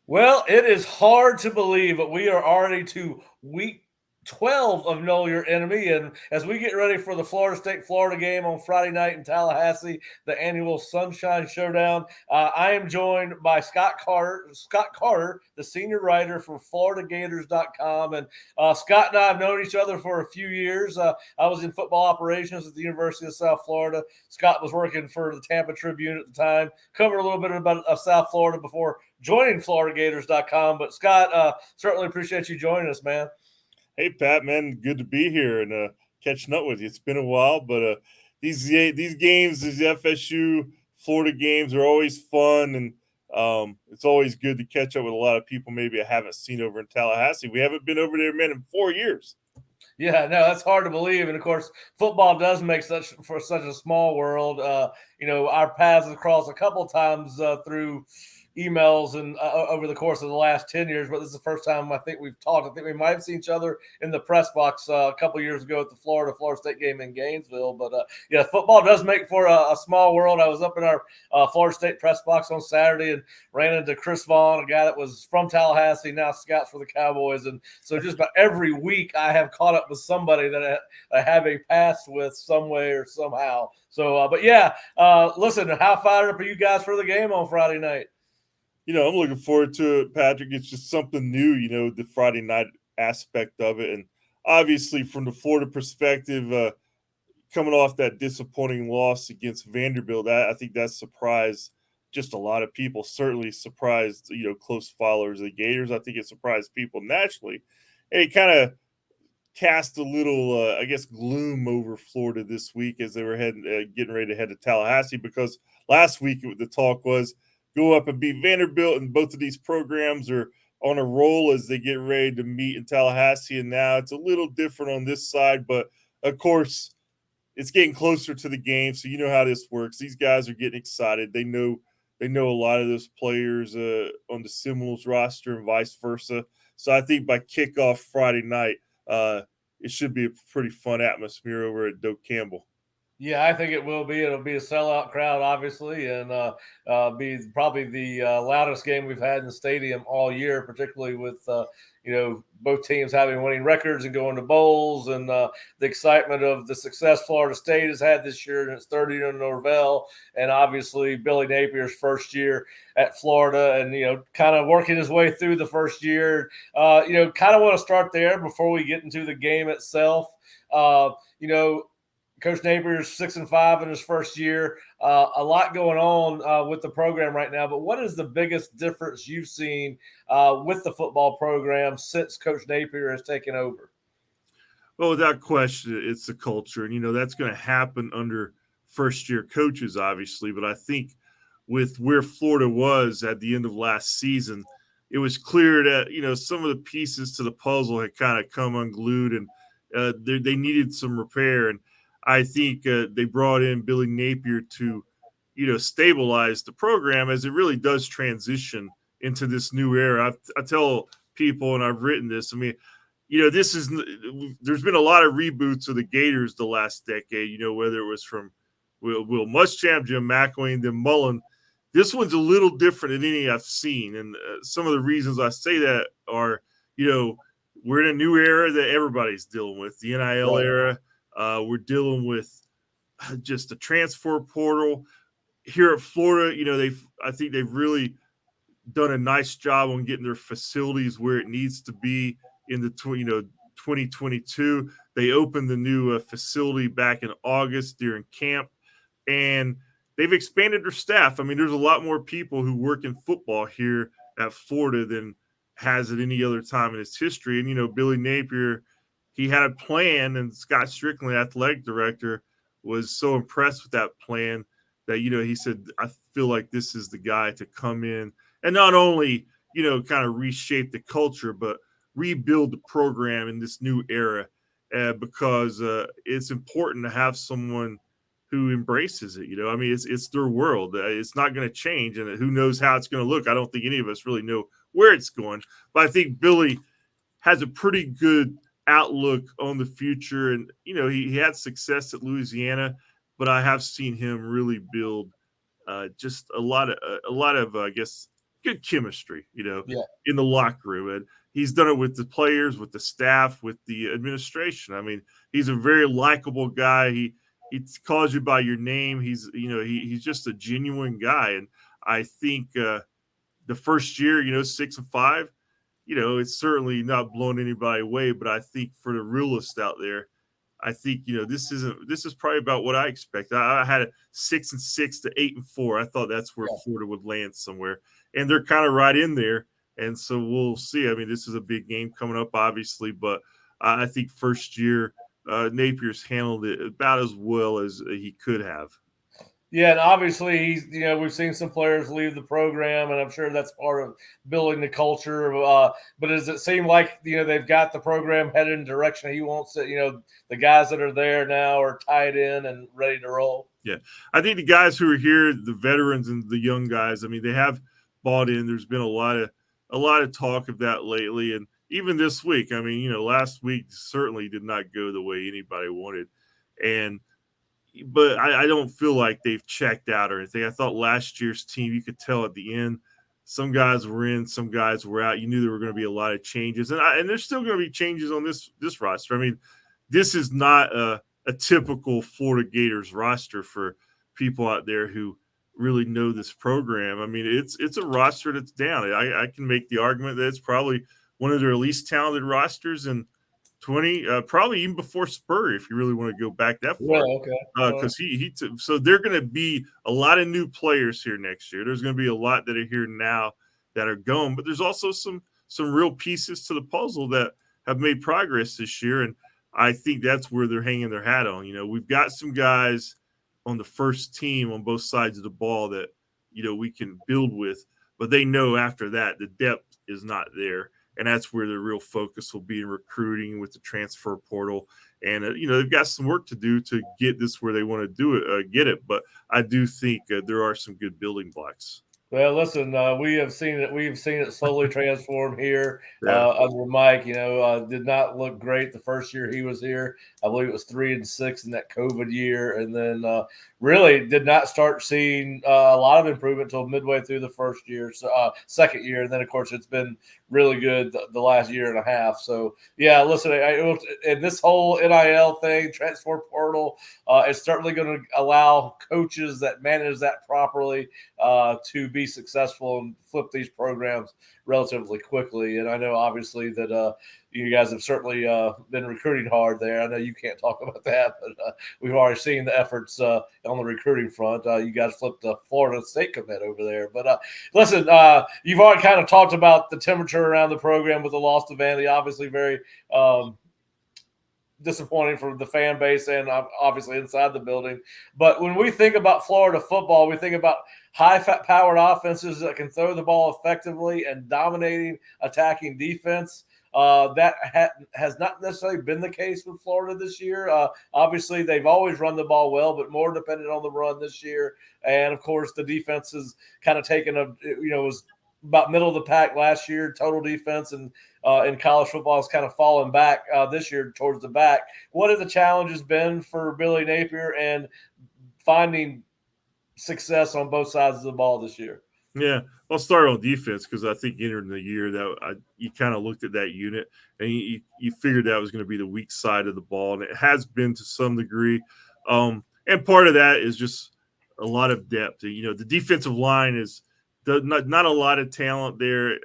Well, it is hard to believe, but we are already to week 12 of Know Your Enemy. And as we get ready for the Florida State Florida game on Friday night in Tallahassee, the annual Sunshine Showdown, I am joined by Scott Carter, the senior writer for FloridaGators.com. And Scott and I have known each other for a few years. I was in football operations at the University of South Florida. Scott was working for the Tampa Tribune at the time, covered a little bit about South Florida before joining FloridaGators.com. But Scott, certainly appreciate you joining us, man. Hey Pat, man, good to be here and catching up with you. It's been a while, but these games, these FSU Florida games, are always fun, and it's always good to catch up with a lot of people maybe I haven't seen over in Tallahassee. We haven't been over there, man, in 4 years. Yeah, no, that's hard to believe, and of course, football does make such a small world. Our paths have crossed a couple times through emails and over the course of the last 10 years, but this is the first time I think we've talked. I think we might have seen each other in the press box a couple years ago at the Florida State game in Gainesville. But yeah, football does make for a small world. I was up in our Florida State press box on Saturday and ran into Chris Vaughn, a guy that was from Tallahassee, now scouts for the Cowboys. And so just about every week I have caught up with somebody that I have a past with some way or somehow. So, but yeah, listen, how fired up are you guys for the game on Friday night? I'm looking forward to it, Patrick. It's just something new, the Friday night aspect of it, and obviously from the Florida perspective. Coming off that disappointing loss against Vanderbilt, I think that surprised just a lot of people. Certainly surprised, close followers of the Gators. I think it surprised people nationally, and it kind of cast a little, I guess, gloom over Florida this week as they were getting ready to head to Tallahassee. Because last week the talk was go up and beat Vanderbilt, and both of these programs are on a roll as they get ready to meet in Tallahassee. And now it's a little different on this side, but of course it's getting closer to the game, so you know how this works. These guys are getting excited. They know a lot of those players on the Seminoles roster and vice versa. So I think by kickoff Friday night, it should be a pretty fun atmosphere over at Doak Campbell. Yeah, I think it will be. It'll be a sellout crowd, obviously, and be probably the loudest game we've had in the stadium all year, particularly with both teams having winning records and going to bowls, and the excitement of the success Florida State has had this year in its third year in Norvell, and obviously Billy Napier's first year at Florida, and kind of working his way through the first year. Kind of want to start there before we get into the game itself. Uh, you know Coach Napier's 6-5 in his first year. A lot going on with the program right now. But what is the biggest difference you've seen with the football program since Coach Napier has taken over? Well, without question, it's the culture, and that's going to happen under first-year coaches, obviously. But I think with where Florida was at the end of last season, it was clear that some of the pieces to the puzzle had kind of come unglued, and they needed some repair. And I think they brought in Billy Napier to stabilize the program as it really does transition into this new era. I tell people, and I've written this. I mean, this is there's been a lot of reboots of the Gators the last decade. Whether it was from Will Muschamp, Jim McElwain, then Mullen. This one's a little different than any I've seen, and some of the reasons I say that are, we're in a new era that everybody's dealing with, the NIL Right. era. We're dealing with just the transfer portal here at Florida. I think they've really done a nice job on getting their facilities where it needs to be in the 2022. They opened the new facility back in August during camp, and they've expanded their staff. I mean, there's a lot more people who work in football here at Florida than has at any other time in its history. And Billy Napier, he had a plan, and Scott Strickland, athletic director, was so impressed with that plan that he said, I feel like this is the guy to come in and not only kind of reshape the culture, but rebuild the program in this new era, because it's important to have someone who embraces it. I mean, it's their world. It's not going to change, and who knows how it's going to look. I don't think any of us really know where it's going, but I think Billy has a pretty good outlook on the future. And he had success at Louisiana, but I have seen him really build just a lot of I guess good chemistry, Yeah. in the locker room. And he's done it with the players, with the staff, with the administration. I mean, he's a very likable guy. He calls you by your name. He's just a genuine guy. And I think the first year, 6-5, it's certainly not blowing anybody away. But I think for the realist out there, I think this is probably about what I expect. I had a 6-6 to 8-4. I thought that's where Florida would land somewhere, and they're kind of right in there. And so we'll see. I mean, this is a big game coming up, obviously, but I think first year Napier's handled it about as well as he could have. Yeah, and obviously we've seen some players leave the program, and I'm sure that's part of building the culture. But does it seem like they've got the program headed in the direction he wants it? The guys that are there now are tied in and ready to roll. Yeah, I think the guys who are here, the veterans and the young guys, I mean, they have bought in. There's been a lot of talk of that lately, and even this week. I mean, last week certainly did not go the way anybody wanted, but I don't feel like they've checked out or anything. I thought last year's team, you could tell at the end, some guys were in, some guys were out. You knew there were going to be a lot of changes, and there's still going to be changes on this roster. I mean, this is not a typical Florida Gators roster for people out there who really know this program. I mean, it's a roster that's down. I can make the argument that it's probably one of their least talented rosters in 20, probably even before Spur, if you really want to go back that far. Yeah, okay. Because so they're going to be a lot of new players here next year. There's going to be a lot that are here now that are going, but there's also some real pieces to the puzzle that have made progress this year, and I think that's where they're hanging their hat on. We've got some guys on the first team on both sides of the ball that we can build with, but they know after that the depth is not there. And that's where the real focus will be in recruiting with the transfer portal. And, they've got some work to do to get this where they want to do it, get it. But I do think there are some good building blocks. Well, listen, we have seen it. We've seen it slowly transform here Yeah. under Mike. Did not look great the first year he was here. I believe it was 3-6 in that COVID year, and then really did not start seeing a lot of improvement until midway through the first year, second year, and then of course it's been really good the last year and a half. So yeah, listen, and this whole NIL thing, transfer portal, is certainly going to allow coaches that manage that properly to be successful and flip these programs relatively quickly. And I know obviously that you guys have certainly been recruiting hard there. I know you can't talk about that, but we've already seen the efforts on the recruiting front. You guys flipped the Florida State commit over there. But listen, you've already kind of talked about the temperature around the program with the loss to Vandy. Obviously very disappointing for the fan base and obviously inside the building. But when we think about Florida football, we think about high-powered offenses that can throw the ball effectively and dominating attacking defense. That has not necessarily been the case with Florida this year. Obviously, they've always run the ball well, but more dependent on the run this year. And, of course, the defense has kind of taken was about middle of the pack last year, total defense, and in college football has kind of fallen back this year towards the back. What have the challenges been for Billy Napier and finding success on both sides of the ball this year? Yeah, I'll start on defense because I think entering the year that you kind of looked at that unit and you figured that was going to be the weak side of the ball, and it has been to some degree. And part of that is just a lot of depth. The defensive line is not a lot of talent there.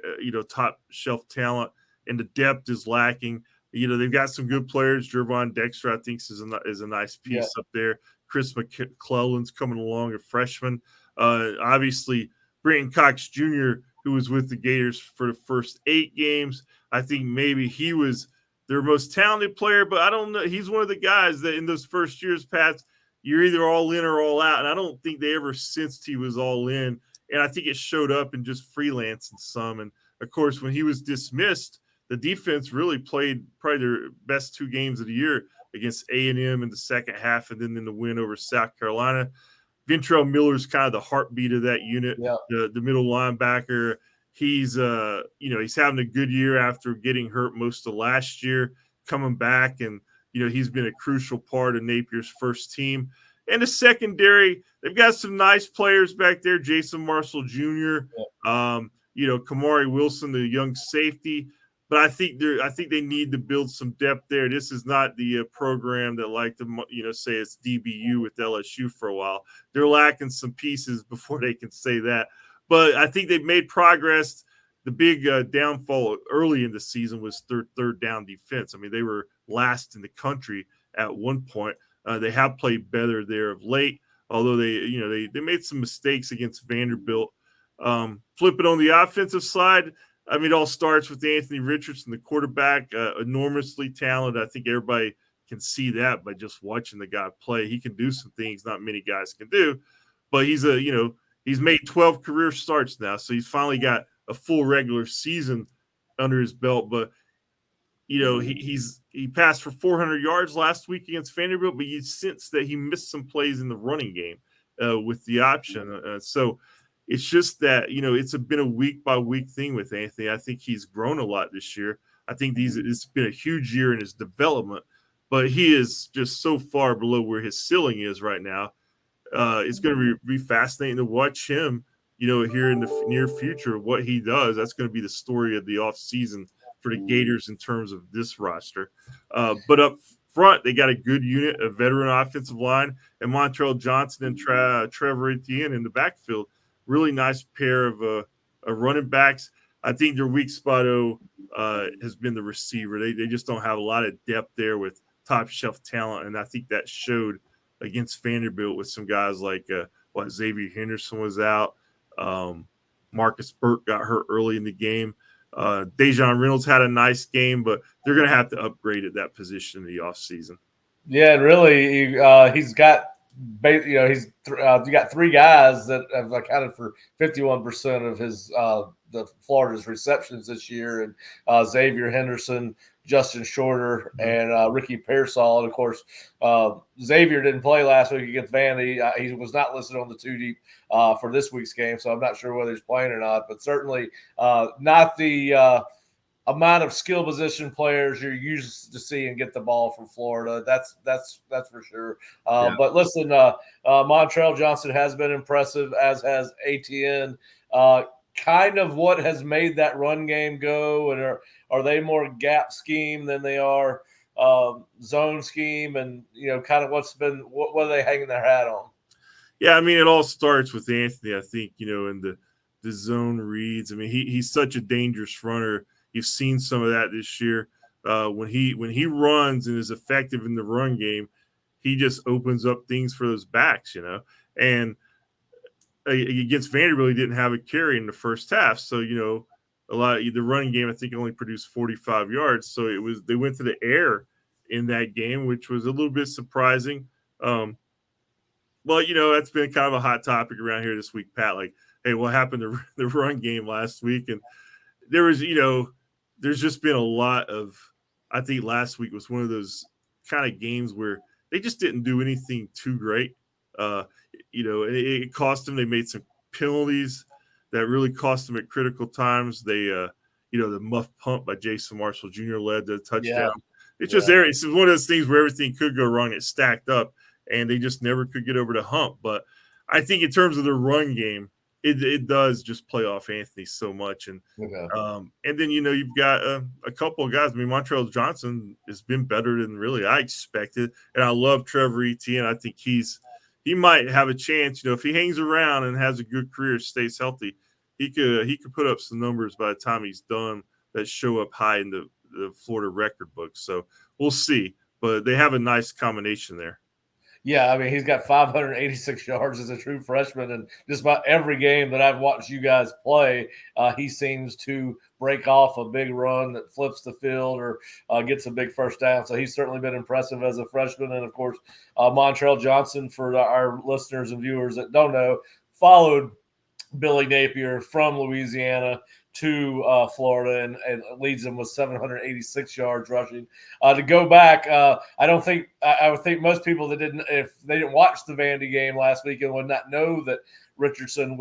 Top shelf talent, and the depth is lacking. They've got some good players. Jervon Dexter, I think, is a nice piece up there. Chris McClellan's coming along, a freshman. Obviously, Brenton Cox Jr., who was with the Gators for the first 8 games, I think maybe he was their most talented player, but I don't know. He's one of the guys that in those first years, Pat, you're either all in or all out, and I don't think they ever sensed he was all in, and I think it showed up in just freelancing some. And, of course, when he was dismissed, the defense really played probably their best 2 games of the year against A&M in the second half and then in the win over South Carolina. Ventrell Miller's kind of the heartbeat of that unit, the middle linebacker. He's he's having a good year after getting hurt most of last year, coming back, and he's been a crucial part of Napier's first team. And the secondary, they've got some nice players back there. Jason Marshall Jr. Kamari Wilson, the young safety. But I think they need to build some depth there. This is not the program that like to say it's DBU with LSU for a while. They're lacking some pieces before they can say that. But I think they've made progress. The big downfall early in the season was third down defense. I mean, they were last in the country at one point. They have played better there of late, although they made some mistakes against Vanderbilt. Flip it on the offensive side. I mean, it all starts with Anthony Richardson, the quarterback, enormously talented. I think everybody can see that by just watching the guy play. He can do some things not many guys can do, but he's made 12 career starts now, so he's finally got a full regular season under his belt. But he passed for 400 yards last week against Vanderbilt, but you sense that he missed some plays in the running game with the option. So it's just that, it's been a week by week thing with Anthony. I think he's grown a lot this year. I think it's been a huge year in his development, but he is just so far below where his ceiling is right now. It's going to be fascinating to watch him, here in the near future, what he does. That's going to be the story of the offseason for the Gators in terms of this roster. But up front, they got a good unit, a veteran offensive line, and Montrell Johnson and Trevor Etienne in the backfield. Really nice pair of running backs. I think their weak spot has been the receiver. They just don't have a lot of depth there with top shelf talent, and I think that showed against Vanderbilt with some guys like Xavier Henderson was out. Marcus Burke got hurt early in the game. Dejon Reynolds had a nice game, but they're going to have to upgrade at that position in the offseason. Yeah, and really, he's got you got three guys that have accounted for 51% of his the Florida's receptions this year, and Xavier Henderson, Justin Shorter, and Ricky Pearsall. And of course, Xavier didn't play last week against Vandy. He was not listed on the two deep for this week's game, so I'm not sure whether he's playing or not. But certainly not the amount of skill position players you're used to seeing get the ball from Florida. That's for sure. But listen, Montrell Johnson has been impressive, as has ATN. Kind of what has made that run game go, and are they more gap scheme than they are zone scheme, and kind of what are they hanging their hat on? Yeah, I mean, it all starts with Anthony, I think, in the zone reads. I mean, he's such a dangerous runner. You've seen some of that this year. When he runs and is effective in the run game, he just opens up things for those backs, And against Vanderbilt, he didn't have a carry in the first half, so a lot of the running game, I think, only produced 45 yards. So they went to the air in that game, which was a little bit surprising. Well, that's been kind of a hot topic around here this week, Pat. Like, hey, what happened to the run game last week? And there was, there's just been a lot of, I think last week was one of those kind of games where they just didn't do anything too great. It cost them. They made some penalties that really cost them at critical times. They, the muff punt by Jason Marshall Jr. led to a touchdown. Yeah. It's just there. It's one of those things where everything could go wrong. It stacked up, and they just never could get over the hump. But I think in terms of the run game, it does just play off Anthony so much. And and then, you've got a couple of guys. I mean, Montrell Johnson has been better than really I expected. And I love Trevor Etienne. I think he might have a chance, if he hangs around and has a good career, stays healthy, he could put up some numbers by the time he's done that show up high in the Florida record book. So we'll see. But they have a nice combination there. Yeah, I mean, he's got 586 yards as a true freshman, and just about every game that I've watched you guys play, he seems to break off a big run that flips the field or gets a big first down. So he's certainly been impressive as a freshman. And, of course, Montrell Johnson, for our listeners and viewers that don't know, followed Billy Napier from Louisiana to Florida and leads them with 786 yards rushing. To go back, I would think most people that if they didn't watch the Vandy game last weekend would not know that Richardson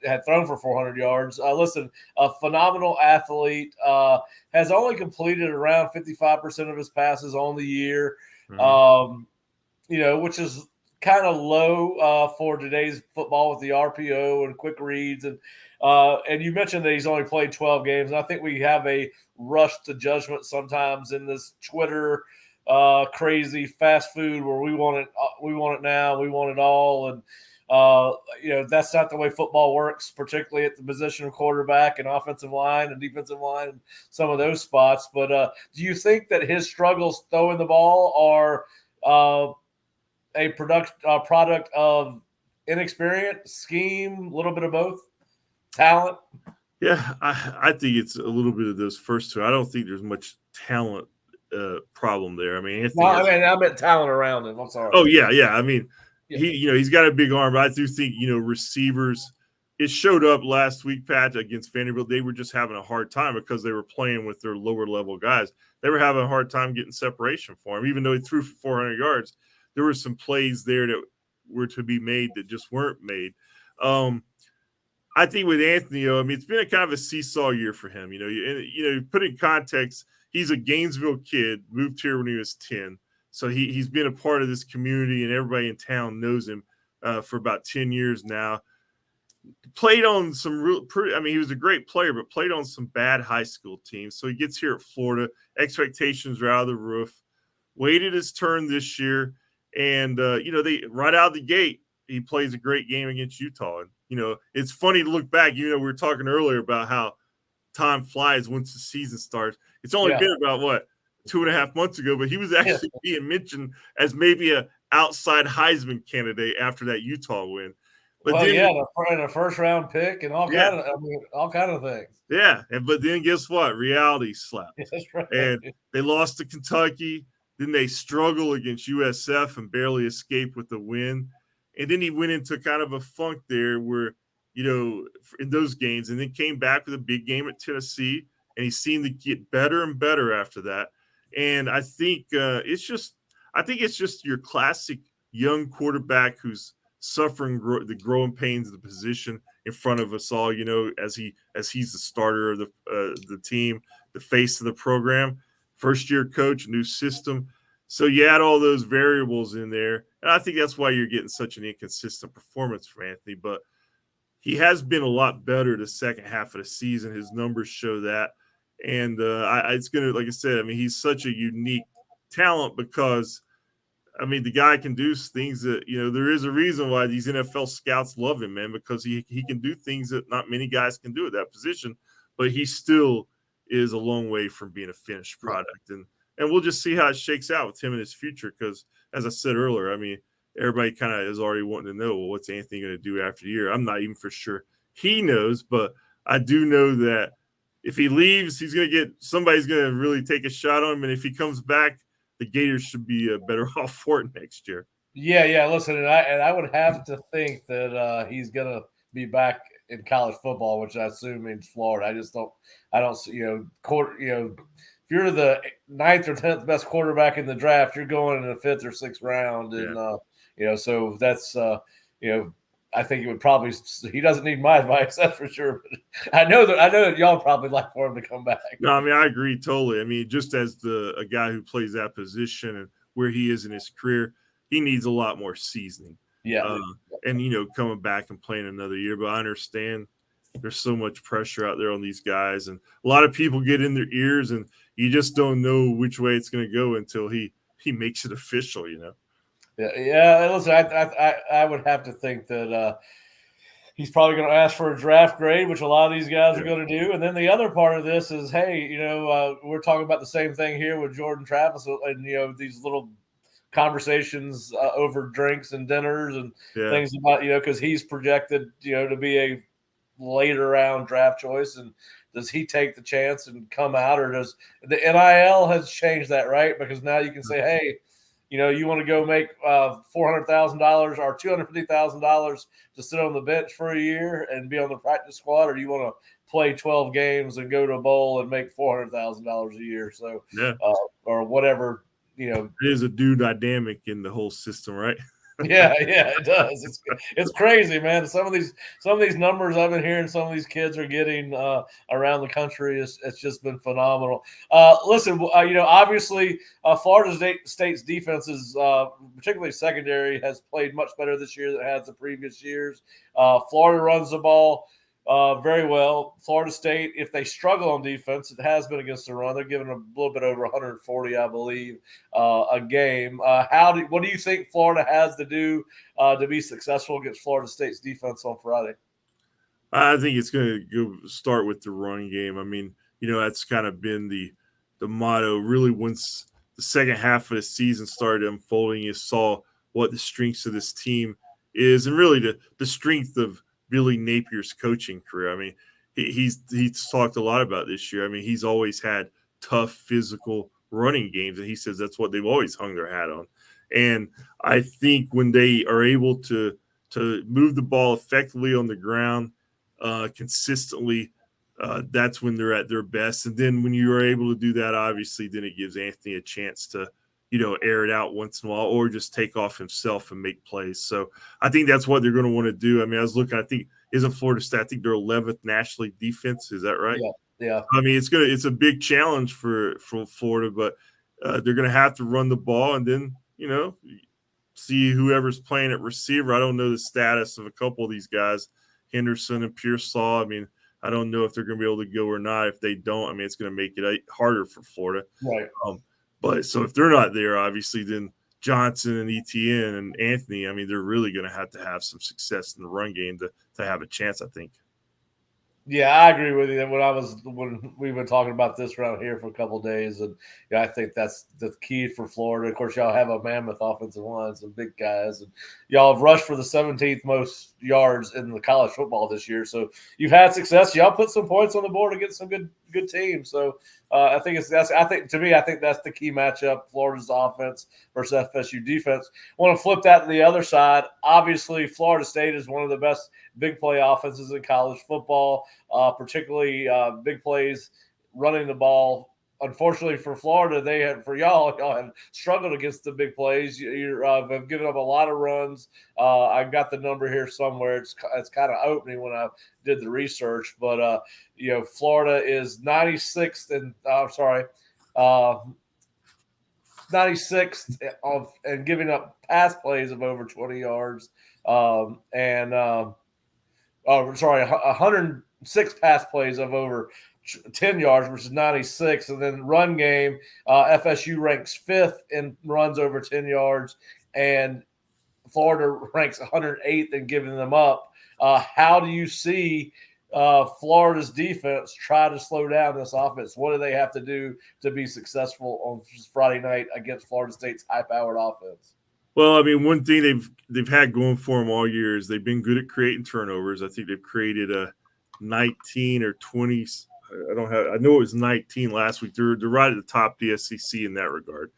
had thrown for 400 yards. Listen, a phenomenal athlete, has only completed around 55% of his passes on the year, which is kind of low for today's football with the RPO and quick reads. And you mentioned that he's only played 12 games. And I think we have a rush to judgment sometimes in this Twitter crazy fast food where we want it now, we want it all. And that's not the way football works, particularly at the position of quarterback and offensive line and defensive line and some of those spots. But do you think that his struggles throwing the ball are a product of inexperience, scheme, a little bit of both, talent? Yeah, I think it's a little bit of those first two. I don't think there's much talent problem there. I mean, I meant talent around him. I'm sorry. Oh yeah. I mean, he's got a big arm, but I do think receivers. It showed up last week, Pat, against Vanderbilt. They were just having a hard time because they were playing with their lower level guys. They were having a hard time getting separation for him, even though he threw for 400 yards. There were some plays there that were to be made that just weren't made. I think with Anthony, I mean, it's been a kind of a seesaw year for him. Put in context, he's a Gainesville kid, moved here when he was 10. So he's been a part of this community, and everybody in town knows him for about 10 years now. Played on some he was a great player, but played on some bad high school teams. So he gets here at Florida. Expectations are out of the roof. Waited his turn this year. And, they right out of the gate, he plays a great game against Utah. And, it's funny to look back. We were talking earlier about how time flies once the season starts. It's only been about, 2.5 months ago, but he was actually being mentioned as maybe a outside Heisman candidate after that Utah win. But the first round pick and all kind of things. Yeah, but then guess what? Reality slapped. That's right. And they lost to Kentucky. Then they struggle against USF and barely escaped with the win. And then he went into kind of a funk there where, in those games, and then came back with a big game at Tennessee. And he seemed to get better and better after that. And I think it's just your classic young quarterback who's suffering the growing pains of the position in front of us all, as he's the starter of the team, the face of the program, first year coach, new system. So you add all those variables in there. And I think that's why you're getting such an inconsistent performance from Anthony, but he has been a lot better the second half of the season. His numbers show that. And it's going to, like I said, I mean, he's such a unique talent because the guy can do things that, there is a reason why these NFL scouts love him, man, because he can do things that not many guys can do at that position, but he still is a long way from being a finished product. And we'll just see how it shakes out with him in his future. Because as I said earlier, everybody kind of is already wanting to know, well, what's Anthony going to do after the year? I'm not even for sure he knows, but I do know that if he leaves, somebody's going to really take a shot on him. And if he comes back, the Gators should be better off for it next year. Yeah. Listen, and I would have to think that he's going to be back in college football, which I assume means Florida. I don't see, if you're the 9th or 10th best quarterback in the draft, you're going in the 5th or 6th round. And, so that's, I think it would probably, he doesn't need my advice, that's for sure. But I know that y'all probably like for him to come back. No, I agree totally. Just as a guy who plays that position and where he is in his career, he needs a lot more seasoning. Yeah. And, coming back and playing another year. But I understand there's so much pressure out there on these guys. And a lot of people get in their ears, and you just don't know which way it's going to go until he makes it official, Yeah. Listen, I would have to think that he's probably going to ask for a draft grade, which a lot of these guys are going to do. And then the other part of this is, hey, we're talking about the same thing here with Jordan Travis and, these little conversations over drinks and dinners and things about, because he's projected, to be a later round draft choice. And does he take the chance and come out, or does the NIL has changed that, right? Because now you can say, hey, you want to go make $400,000 or $250,000 to sit on the bench for a year and be on the practice squad, or do you want to play 12 games and go to a bowl and make $400,000 a year? So, or whatever, It is a dude dynamic in the whole system, right? Yeah, yeah, it does. It's crazy, man. Some of these numbers I've been hearing some of these kids are getting around the country is it's just been phenomenal. Listen, obviously, State's defense is particularly secondary has played much better this year than it has the previous years. Florida runs the ball very well. Florida State, if they struggle on defense, it has been against the run. They're giving a little bit over 140, I believe, a game. What do you think Florida has to do to be successful against Florida State's defense on Friday? I think it's going to go start with the run game. I mean, that's kind of been the motto. Really, once the second half of the season started unfolding, you saw what the strengths of this team is, and really the strength of Billy Napier's coaching career. I mean, he's talked a lot about this year. I mean, he's always had tough physical running games, and he says that's what they've always hung their hat on. And I think when they are able to move the ball effectively on the ground consistently, that's when they're at their best. And then when you are able to do that, obviously, then it gives Anthony a chance to, air it out once in a while or just take off himself and make plays. So I think that's what they're going to want to do. I mean, I was looking, I think, isn't Florida State, I think they're 11th nationally defense. Is that right? Yeah. Yeah. I mean, it's a big challenge for Florida, but they're going to have to run the ball and then, see whoever's playing at receiver. I don't know the status of a couple of these guys, Henderson and Pearsall. I mean, I don't know if they're going to be able to go or not. If they don't, I mean, it's going to make it harder for Florida. Right. But so if they're not there, obviously, then Johnson and Etienne and Anthony, I mean, they're really going to have some success in the run game to have a chance, I think. Yeah, I agree with you. When we've been talking about this around here for a couple of days, and I think that's the key for Florida. Of course, y'all have a mammoth offensive line, some big guys, and y'all have rushed for the 17th most yards in the college football this year. So you've had success. Y'all put some points on the board against some good teams. So I think that's the key matchup: Florida's offense versus FSU defense. I want to flip that to the other side. Obviously, Florida State is one of the best big play offenses in college football, particularly big plays running the ball. Unfortunately for Florida, y'all have struggled against the big plays. You have given up a lot of runs. I've got the number here somewhere. It's kind of opening when I did the research, but Florida is 96th and 96th and giving up pass plays of over 20 yards, 106 pass plays of over 10 yards versus 96. And then run game, FSU ranks 5th in runs over 10 yards, and Florida ranks 108th in giving them up. How do you see Florida's defense try to slow down this offense? What do they have to do to be successful on Friday night against Florida State's high-powered offense? Well, I mean, one thing they've had going for them all year is they've been good at creating turnovers. I think they've created a 19 or 20. I know it was 19 last week. They're right at the top of the SEC in that regard.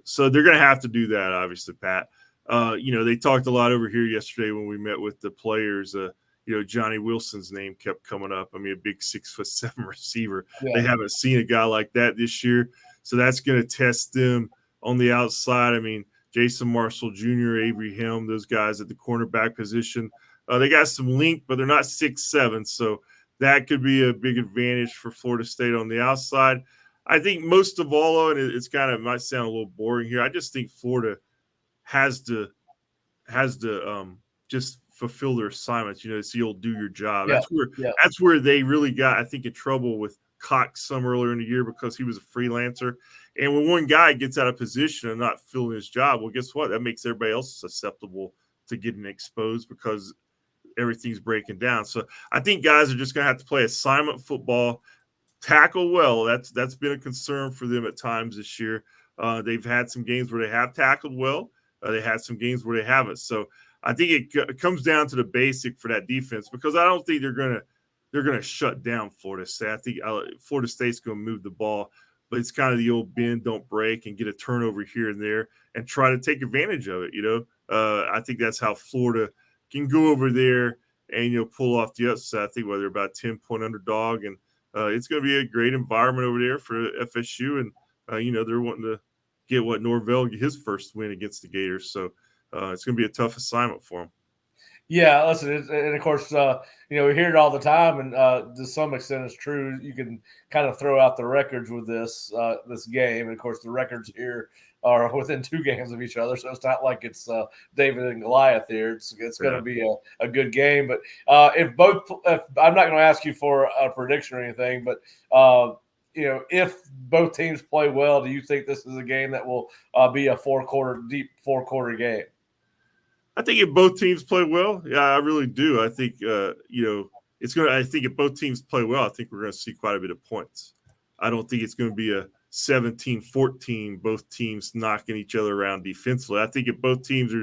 So they're going to have to do that, obviously, Pat. They talked a lot over here yesterday when we met with the players. Johnny Wilson's name kept coming up. I mean, a big 6'7" receiver. Yeah. They haven't seen a guy like that this year. So that's going to test them on the outside. I mean, Jason Marshall Jr., Avery Helm, those guys at the cornerback position. They got some length, but they're not 6'7", so that could be a big advantage for Florida State on the outside. I think most of all, and it might sound a little boring here, I just think Florida has to just fulfill their assignments. It's the old do your job. Yeah. That's where they really got, I think, in trouble with Cox some earlier in the year because he was a freelancer. And when one guy gets out of position and not filling his job, well, guess what? That makes everybody else susceptible to getting exposed because everything's breaking down. So I think guys are just going to have to play assignment football, tackle well. That's been a concern for them at times this year. They've had some games where they have tackled well. They had some games where they haven't. So I think it comes down to the basic for that defense because I don't think they're going to shut down Florida State. I think Florida State's going to move the ball, but it's kind of the old bend, don't break, and get a turnover here and there and try to take advantage of it. I think that's how Florida can go over there and pull off the upset. I think they're about 10-point underdog, and it's going to be a great environment over there for FSU. And they're wanting to get Norvell his first win against the Gators. So it's going to be a tough assignment for them. Yeah, listen, and of course, we hear it all the time, and to some extent, it's true. You can kind of throw out the records with this game, and of course, the records here are within 2 games of each other, so it's not like it's David and Goliath here. It's going to be a good game, but if I'm not going to ask you for a prediction or anything, but if both teams play well, do you think this is a game that will be a deep four quarter game? I think if both teams play well, yeah, I really do. I think it's going to. I think if both teams play well, I think we're going to see quite a bit of points. I don't think it's going to be a 17-14, both teams knocking each other around defensively. I think if both teams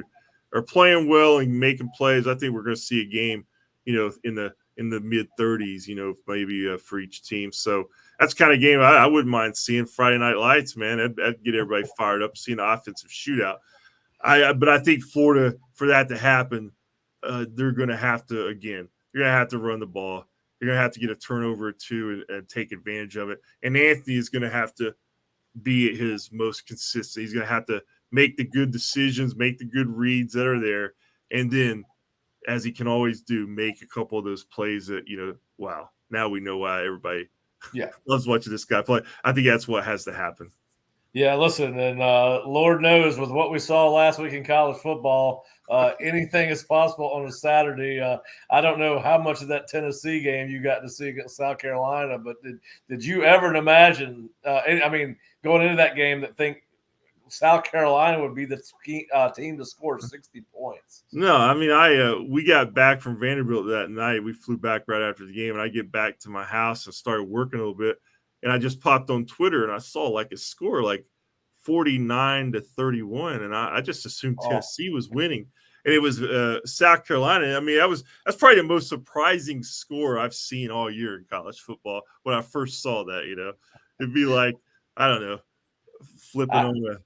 are playing well and making plays, I think we're going to see a game, in the mid 30s, maybe for each team. So that's the kind of game I wouldn't mind seeing. Friday Night Lights, man, that'd get everybody fired up, seeing an offensive shootout. But I think Florida, for that to happen, they're going to have to, again, you're going to have to run the ball. You're going to have to get a turnover or two and take advantage of it. And Anthony is going to have to be at his most consistent. He's going to have to make the good decisions, make the good reads that are there. And then, as he can always do, make a couple of those plays that, wow, now we know why everybody loves watching this guy play. I think that's what has to happen. Yeah, listen, and Lord knows with what we saw last week in college football, anything is possible on a Saturday. I don't know how much of that Tennessee game you got to see against South Carolina, but did you ever imagine, going into that game that think South Carolina would be the team to score 60 points? No, we got back from Vanderbilt that night. We flew back right after the game, and I get back to my house and started working a little bit. And I just popped on Twitter and I saw like a score like 49-31. And I just assumed Tennessee was winning. And it was South Carolina. I mean, that's probably the most surprising score I've seen all year in college football when I first saw that, It'd be like, I don't know, flipping on the.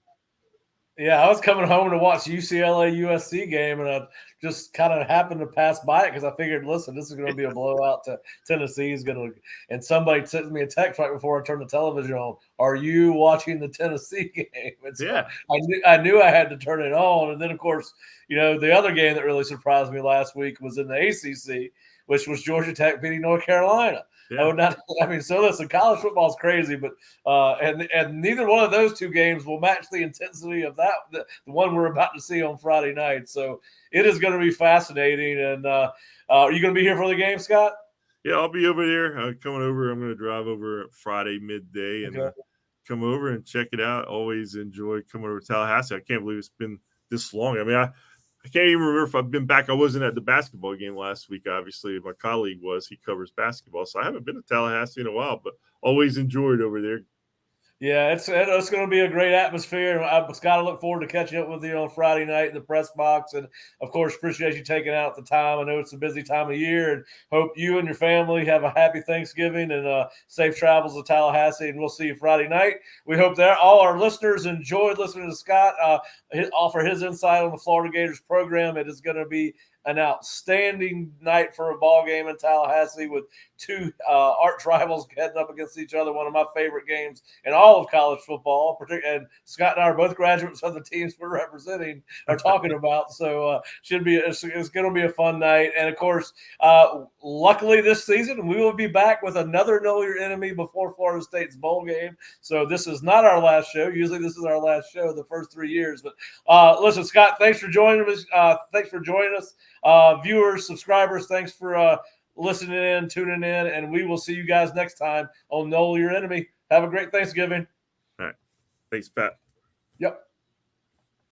Yeah, I was coming home to watch UCLA USC game, and I just kind of happened to pass by it because I figured, listen, this is going to be a blowout. Tennessee is going to, and somebody sent me a text right before I turned the television on. Are you watching the Tennessee game? And so I knew I had to turn it on, and then of course, the other game that really surprised me last week was in the ACC, which was Georgia Tech beating North Carolina. Yeah. So listen, college football is crazy, but and neither one of those 2 games will match the intensity of the one we're about to see on Friday night. So it is going to be fascinating. And are you going to be here for the game, Scott? Yeah, I'll be over there. Coming over. I'm going to drive over Friday midday and come over and check it out. Always enjoy coming over to Tallahassee. I can't believe it's been this long. I mean, I can't even remember if I've been back. I wasn't at the basketball game last week. Obviously, my colleague was. He covers basketball, so I haven't been to Tallahassee in a while, but always enjoyed over there. Yeah, it's going to be a great atmosphere. Scott, I look forward to catching up with you on Friday night in the press box. And, of course, appreciate you taking out the time. I know it's a busy time of year, and hope you and your family have a happy Thanksgiving and safe travels to Tallahassee. And we'll see you Friday night. We hope that all our listeners enjoyed listening to Scott offer his insight on the Florida Gators program. It is going to be an outstanding night for a ball game in Tallahassee with 2 arch rivals heading up against each other. One of my favorite games in all of college football. And Scott and I are both graduates of the teams we're representing or talking about. So it's going to be a fun night. And of course, luckily this season we will be back with another Know Your Enemy before Florida State's bowl game. So this is not our last show. Usually this is our last show the first 3 years. But listen, Scott, thanks for joining us. Viewers, subscribers, thanks for listening in, tuning in, and we will see you guys next time on Nole Your Enemy. Have a great Thanksgiving. All right. Thanks, Pat. Yep.